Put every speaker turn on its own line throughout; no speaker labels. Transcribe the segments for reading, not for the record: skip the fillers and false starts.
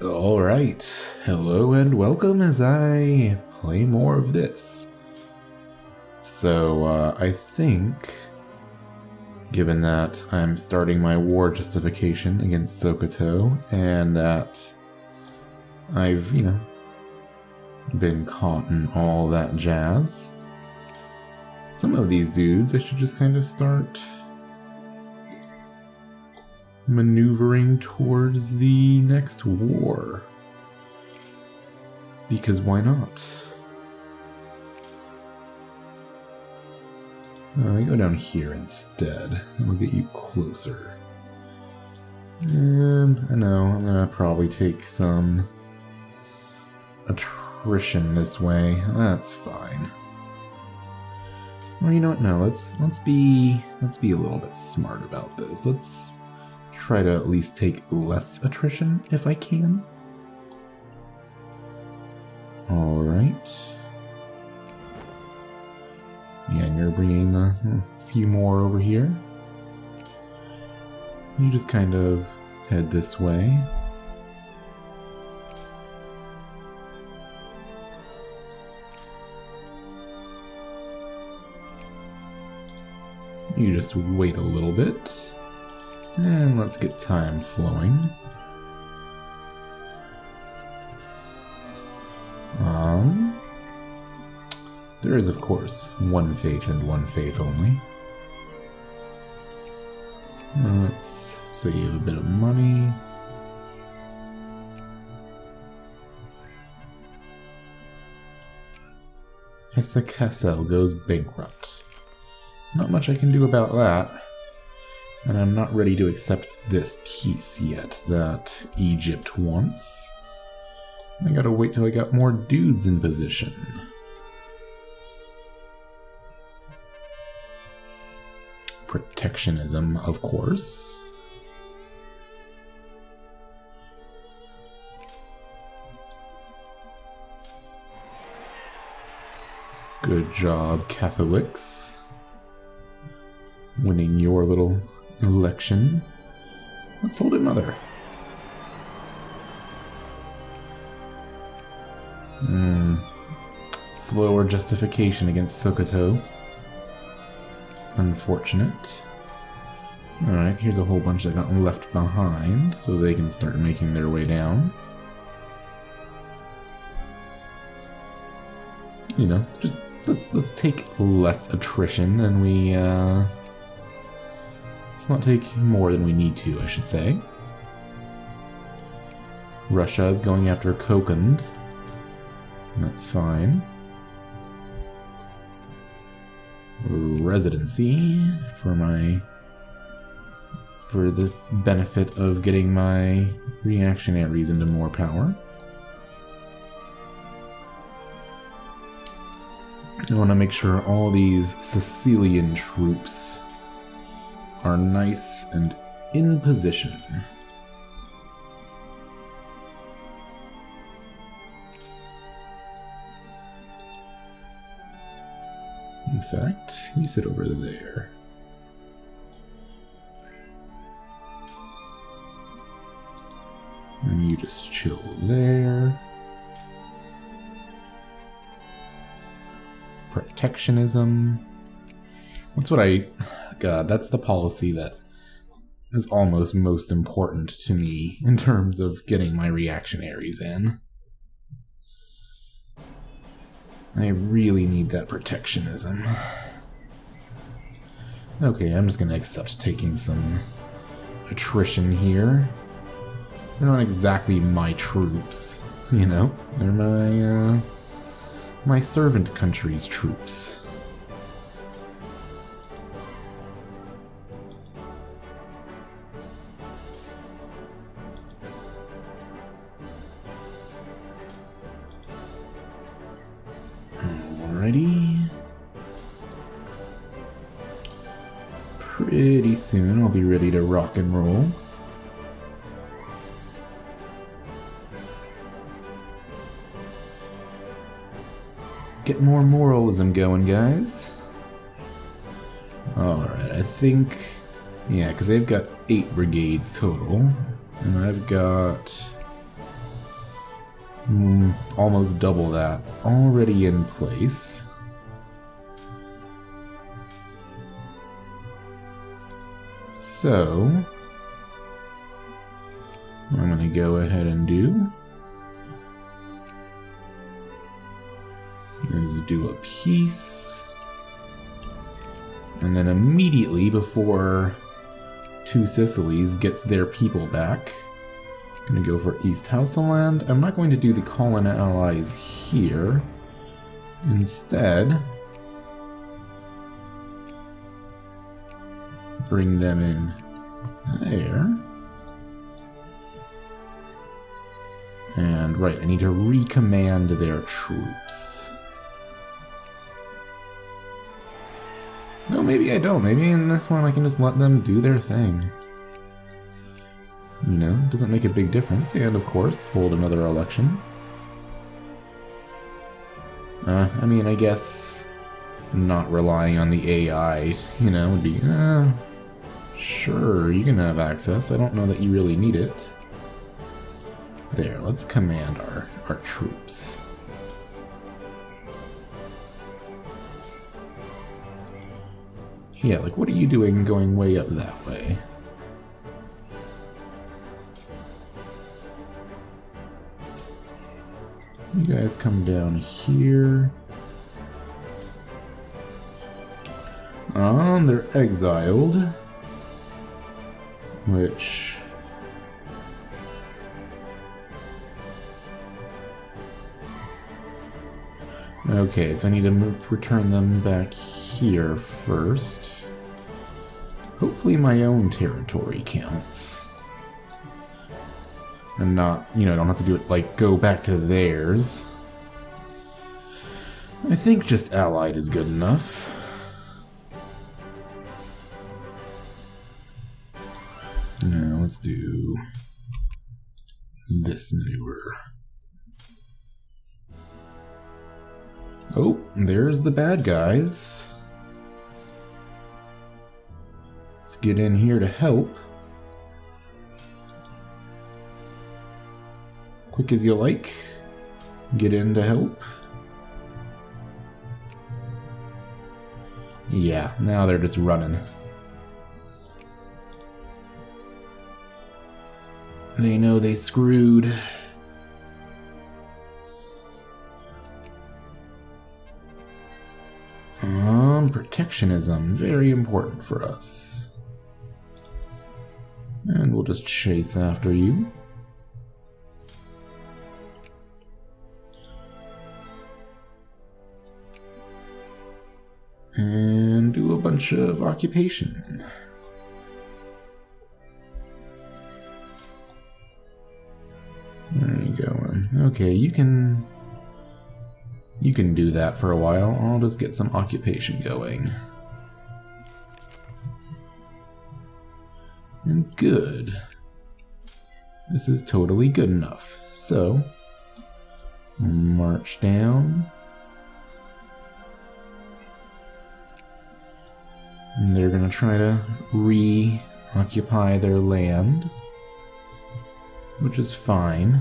Alright, hello and welcome as I play more of this. So, I think, given that I'm starting my war justification against Sokoto, and that I've, been caught in all that jazz, some of these dudes I should just kind of start maneuvering towards the next war. Because why not? I go down here instead. I'll get you closer. And I know I'm gonna probably take some attrition this way. That's fine. Well, you know what? No, let's be a little bit smart about this. Let's try to at least take less attrition if I can. Alright. Yeah, and you're bringing a few more over here. You just kind of head this way. You just wait a little bit. And let's get time flowing. There is, of course, one faith and one faith only. Let's save a bit of money. Hesse goes bankrupt. Not much I can do about that. And I'm not ready to accept this peace yet that Egypt wants. I gotta wait till I got more dudes in position. Protectionism, of course. Good job, Catholics. Winning your little election. Let's hold another. Slower justification against Sokoto. Unfortunate. Alright, here's a whole bunch that got left behind, so they can start making their way down. Just let's take less attrition than we let's not take more than we need to, I should say. Russia is going after Kokand. That's fine. Residency for the benefit of getting my reactionaries into more power. I want to make sure all these Sicilian troops are nice and in position. In fact, you sit over there. And you just chill there. Protectionism. That's the policy that is almost most important to me in terms of getting my reactionaries in. I really need that protectionism. Okay, I'm just gonna accept taking some attrition here. They're not exactly my troops, They're my servant country's troops. Alrighty. Pretty soon I'll be ready to rock and roll. Get more moralism going, guys. Alright, I think... Yeah, because they've got 8 brigades total. And I've got Almost double that already in place. So, what I'm going to go ahead and do is do a piece, and then immediately before Two Sicilies gets their people back, I'm going to go for East Hausaland. I'm not going to do the colon allies here. Instead, bring them in there. And right, I need to recommand their troops. No, maybe I don't. Maybe in this one I can just let them do their thing. You know, doesn't make a big difference. And of course, hold another election. I mean, I guess not relying on the AI, you know, would be, sure, you can have access. I don't know that you really need it. There, let's command our troops. Yeah, like, what are you doing going way up that way? You guys come down here. They're exiled. Which... okay, so I need to return them back here first. Hopefully my own territory counts. And not, you know, I don't have to do it, like, go back to theirs. I think just allied is good enough. Now let's do this maneuver. Oh, there's the bad guys. Let's get in here to help. Quick as you like. Get in to help. Yeah, now they're just running. They know they screwed. Protectionism, very important for us. And we'll just chase after you. And do a bunch of occupation. Where are you going? Okay, you can do that for a while. I'll just get some occupation going. And good. This is totally good enough. So, march down. And they're going to try to re-occupy their land, which is fine.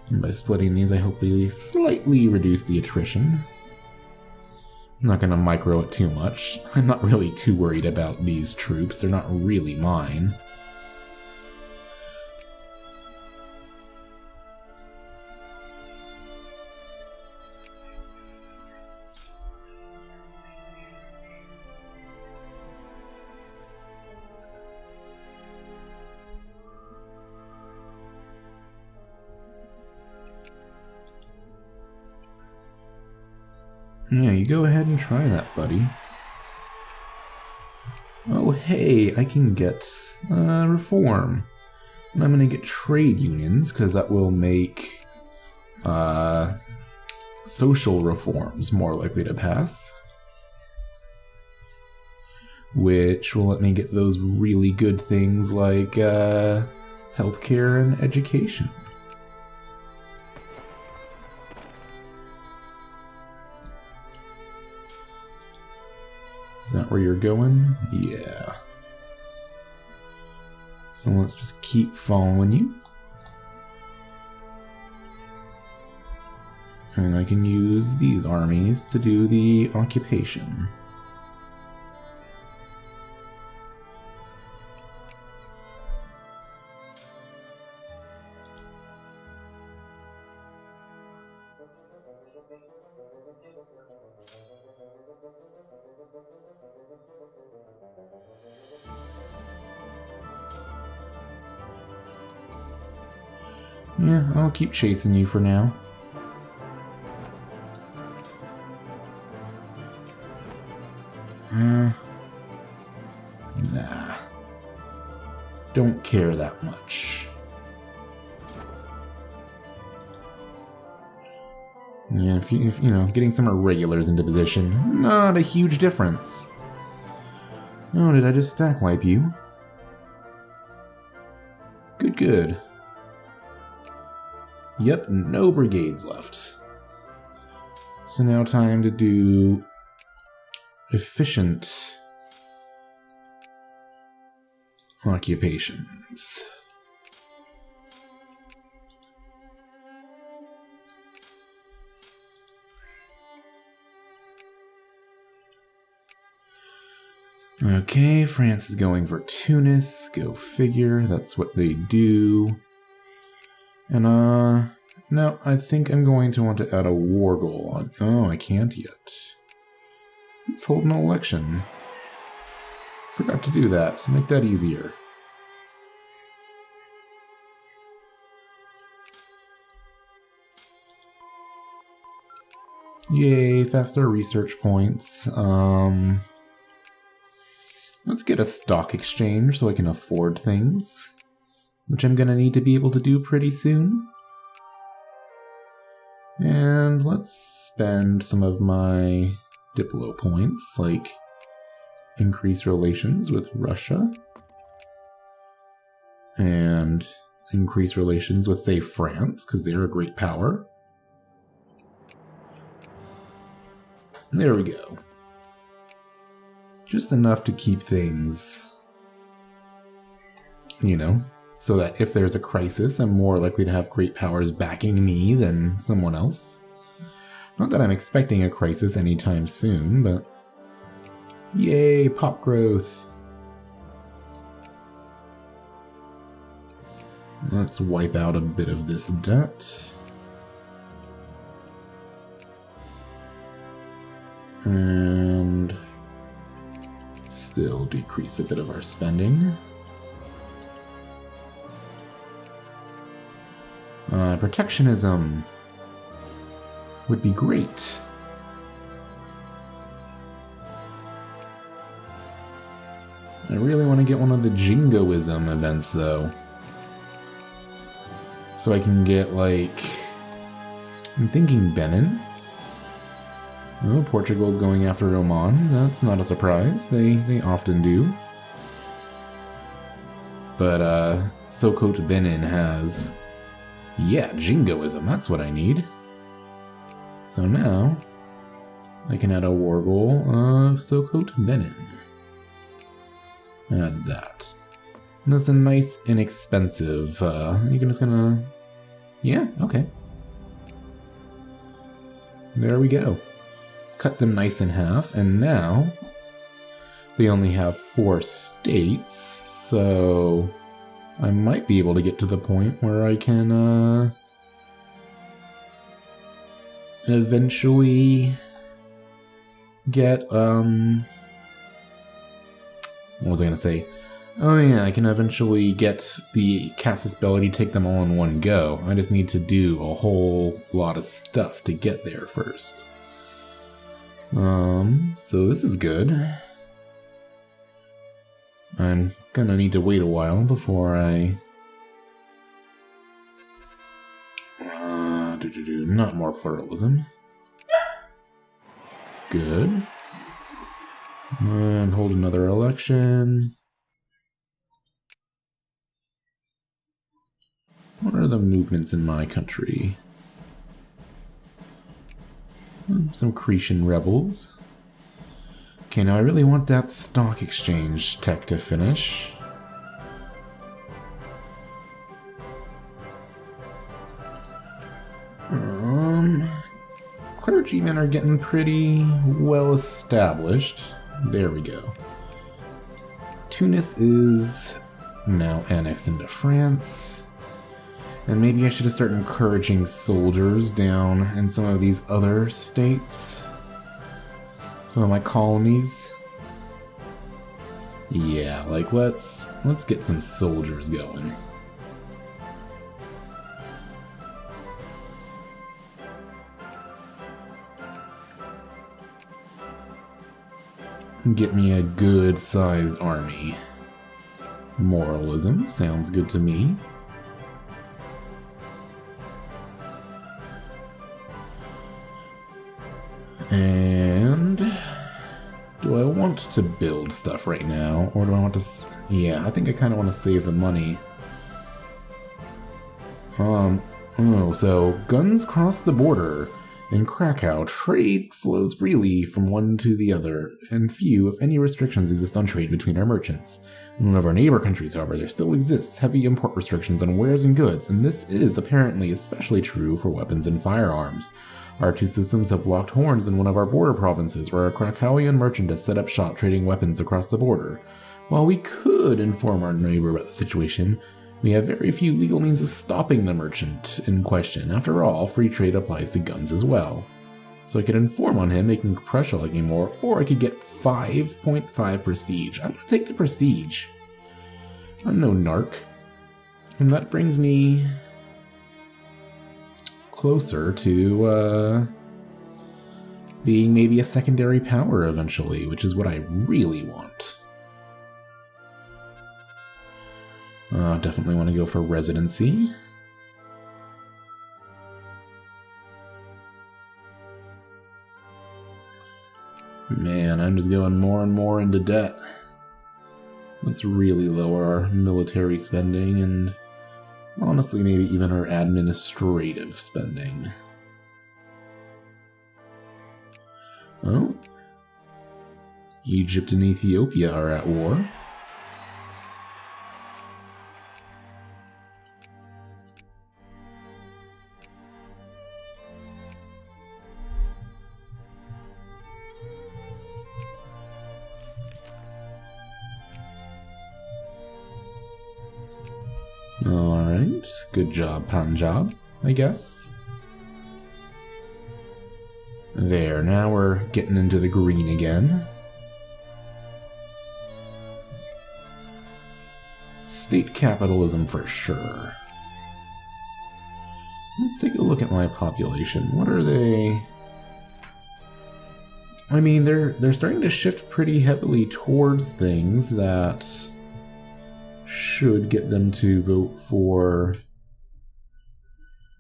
And by splitting these, I hopefully slightly reduce the attrition. I'm not going to micro it too much. I'm not really too worried about these troops. They're not really mine. Yeah, you go ahead and try that, buddy. Oh, hey, I can get reform. And I'm going to get trade unions, because that will make social reforms more likely to pass. Which will let me get those really good things like healthcare and education. Is that where you're going? Yeah. So let's just keep following you. And I can use these armies to do the occupation. Yeah, I'll keep chasing you for now. Nah. Don't care that much. Yeah, if you know, getting some irregulars into position, not a huge difference. Oh, did I just stack wipe you? Good, good. Yep, no brigades left. So now time to do efficient occupations. Okay, France is going for Tunis. Go figure, that's what they do. And, no, I think I'm going to want to add a war goal on... Oh, I can't yet. Let's hold an election. Forgot to do that. Make that easier. Yay, faster research points. Let's get a stock exchange so I can afford things, which I'm gonna need to be able to do pretty soon. And let's spend some of my Diplo points, like increase relations with Russia, and increase relations with, say, France, because they're a great power. There we go. Just enough to keep things, you know, so that if there's a crisis, I'm more likely to have great powers backing me than someone else. Not that I'm expecting a crisis anytime soon, but yay, pop growth. Let's wipe out a bit of this debt. And still decrease a bit of our spending. Protectionism would be great. I really want to get one of the jingoism events, though. So I can get, like... I'm thinking Benin. Oh, Portugal's going after Oman. That's not a surprise. They often do. But, Sokoto Benin has... Yeah, jingoism. That's what I need. So now, I can add a war goal of Sokoto Benin. Add that. And that's a nice, inexpensive, you're just gonna... Yeah, okay. There we go. Cut them nice in half, and now they only have 4 states, so I might be able to get to the point where I can eventually get what was I gonna say? Oh yeah, I can eventually get the Casus Belli to take them all in one go. I just need to do a whole lot of stuff to get there first. So this is good. I'm gonna need to wait a while before I... not more pluralism. Good. And hold another election. What are the movements in my country? Some Cretan rebels. Okay, now I really want that stock exchange tech to finish. clergymen are getting pretty well established. There we go. Tunis is now annexed into France. And maybe I should just start encouraging soldiers down in some of these other states. Some of my colonies. Yeah, like let's get some soldiers going. Get me a good-sized army. Moralism sounds good to me. And do I want to build stuff right now, or do I want to? Yeah, I think I kind of want to save the money. Oh, so guns cross the border. In Krakow, trade flows freely from one to the other, and few, if any, restrictions exist on trade between our merchants. In one of our neighbor countries, however, there still exists heavy import restrictions on wares and goods, and this is apparently especially true for weapons and firearms. Our two systems have locked horns in one of our border provinces, where a Krakowian merchant has set up shop trading weapons across the border. While we could inform our neighbor about the situation, we have very few legal means of stopping the merchant in question. After all, free trade applies to guns as well. So I could inform on him, making pressure like me more, or I could get 5.5 prestige. I'm gonna take the prestige. I'm no narc. And that brings me closer to being maybe a secondary power eventually, which is what I really want. Definitely want to go for residency. Man, I'm just going more and more into debt. Let's really lower our military spending and honestly maybe even our administrative spending. Oh. Egypt and Ethiopia are at war. Alright, good job, Punjab, I guess. There, now we're getting into the green again. State capitalism for sure. Let's take a look at my population. What are they? I mean, they're starting to shift pretty heavily towards things that should get them to vote for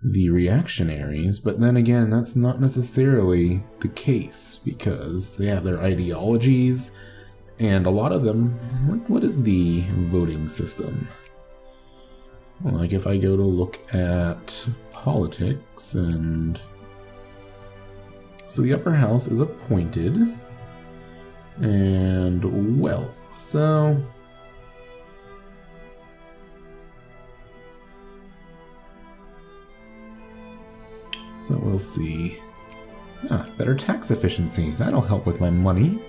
the reactionaries, but then again, that's not necessarily the case because they have their ideologies, and a lot of them, what is the voting system? Like if I go to look at politics, and so the upper house is appointed, and wealth, so we'll see. Better tax efficiency. That'll help with my money.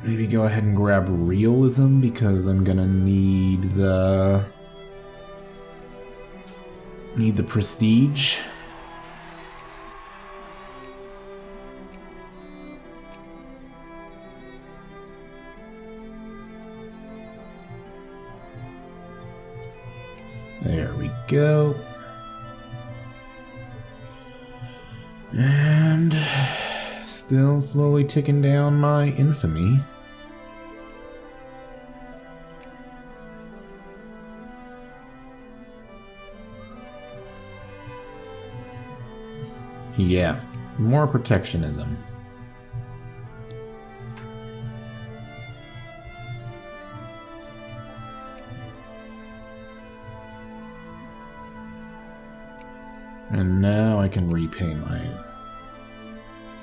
Maybe go ahead and grab realism because I'm gonna need the prestige. There we go. And still slowly ticking down my infamy. Yeah, more protectionism. And now I can repay my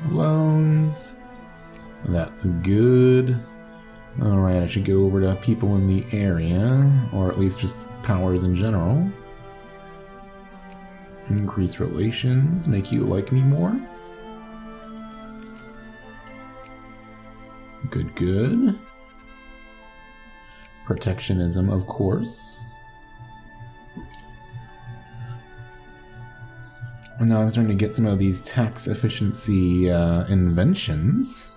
loans. That's good. Alright, I should go over to people in the area, or at least just powers in general. Increase relations, make you like me more. Good, good. Protectionism, of course. And now I'm starting to get some of these tax efficiency inventions.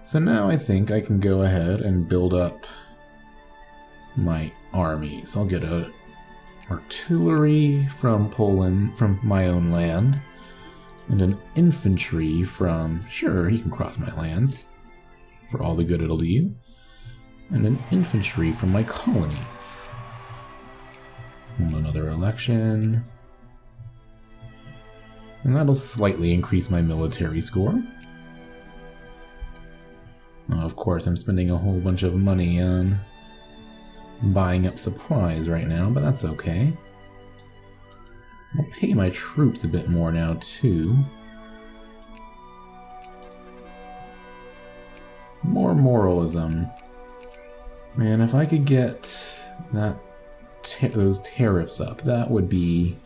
So now I think I can go ahead and build up my army. So I'll get a artillery from Poland, from my own land, and an infantry from, sure, he can cross my lands for all the good it'll do you, and an infantry from my colonies. And another election. And that'll slightly increase my military score. Of course, I'm spending a whole bunch of money on buying up supplies right now, but that's okay. I'll pay my troops a bit more now, too. More moralism. Man, if I could get that those tariffs up, that would be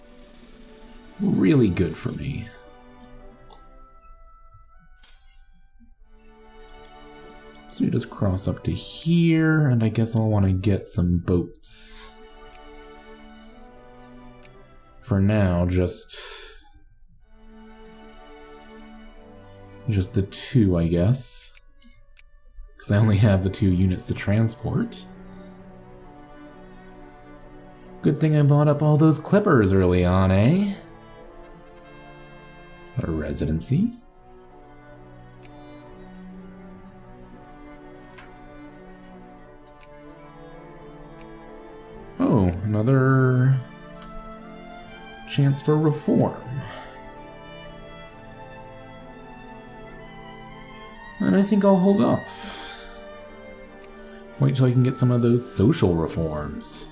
really good for me. So you just cross up to here, and I guess I'll want to get some boats. For now, just the 2, I guess. Because I only have the 2 units to transport. Good thing I bought up all those clippers early on, eh? A residency. Oh, another chance for reform. And I think I'll hold off. Wait till I can get some of those social reforms.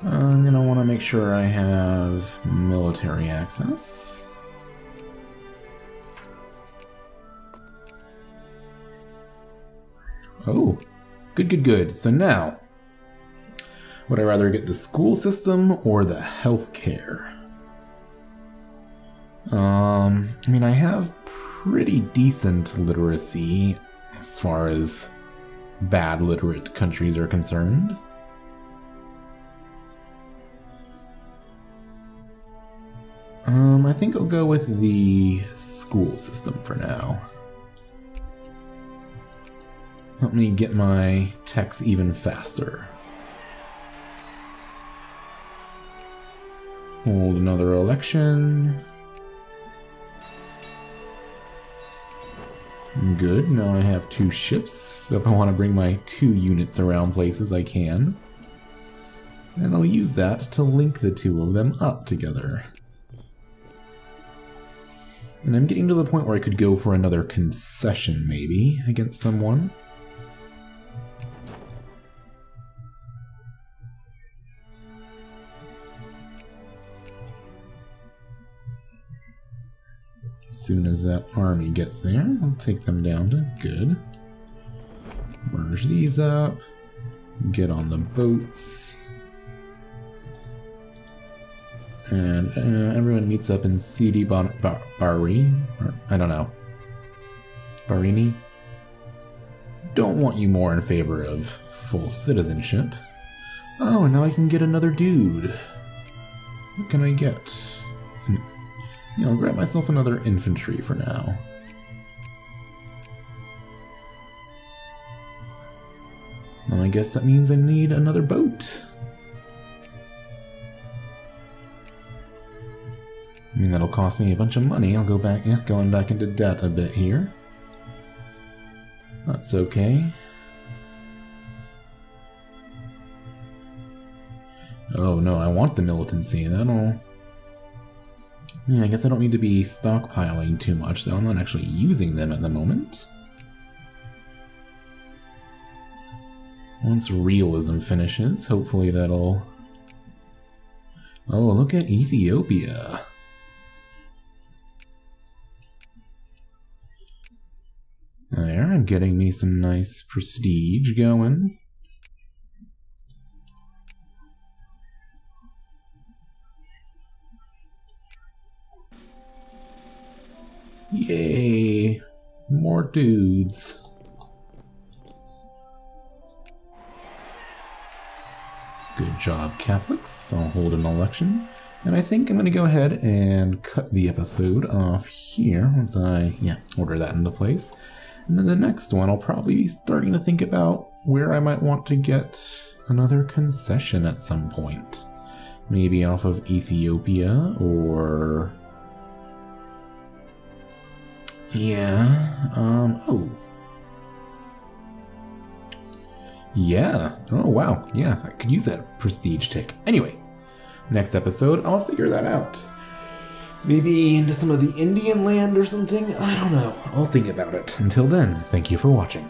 I'm gonna want to make sure I have military access. Oh, good, good, good. So now, would I rather get the school system or the healthcare? I mean, I have pretty decent literacy as far as bad literate countries are concerned. I think I'll go with the school system for now. Help me get my techs even faster. Hold another election. Good, now I have 2 ships, so if I want to bring my 2 units around places, I can. And I'll use that to link the 2 of them up together. And I'm getting to the point where I could go for another concession, maybe, against someone. As soon as that army gets there, I'll take them down to good. Merge these up. Get on the boats. And everyone meets up in Sidi Bari. I don't know. Barini? Don't want you more in favor of full citizenship. Oh, and now I can get another dude. What can I get? Yeah, I'll grab myself another infantry for now. Well, I guess that means I need another boat. I mean, that'll cost me a bunch of money. I'll go back, going back into debt a bit here. That's okay. Oh no, I want the militancy. That'll... Yeah, I guess I don't need to be stockpiling too much, though. I'm not actually using them at the moment. Once realism finishes, hopefully that'll... Oh, look at Ethiopia. There, I'm getting me some nice prestige going. Yay! More dudes. Good job, Catholics. I'll hold an election. And I think I'm going to go ahead and cut the episode off here once I, order that into place. And then the next one, I'll probably be starting to think about where I might want to get another concession at some point. Maybe off of Ethiopia or... oh. Yeah. Oh, wow. Yeah, I could use that prestige tick. Anyway, next episode, I'll figure that out. Maybe into some of the Indian land or something? I don't know. I'll think about it. Until then, thank you for watching.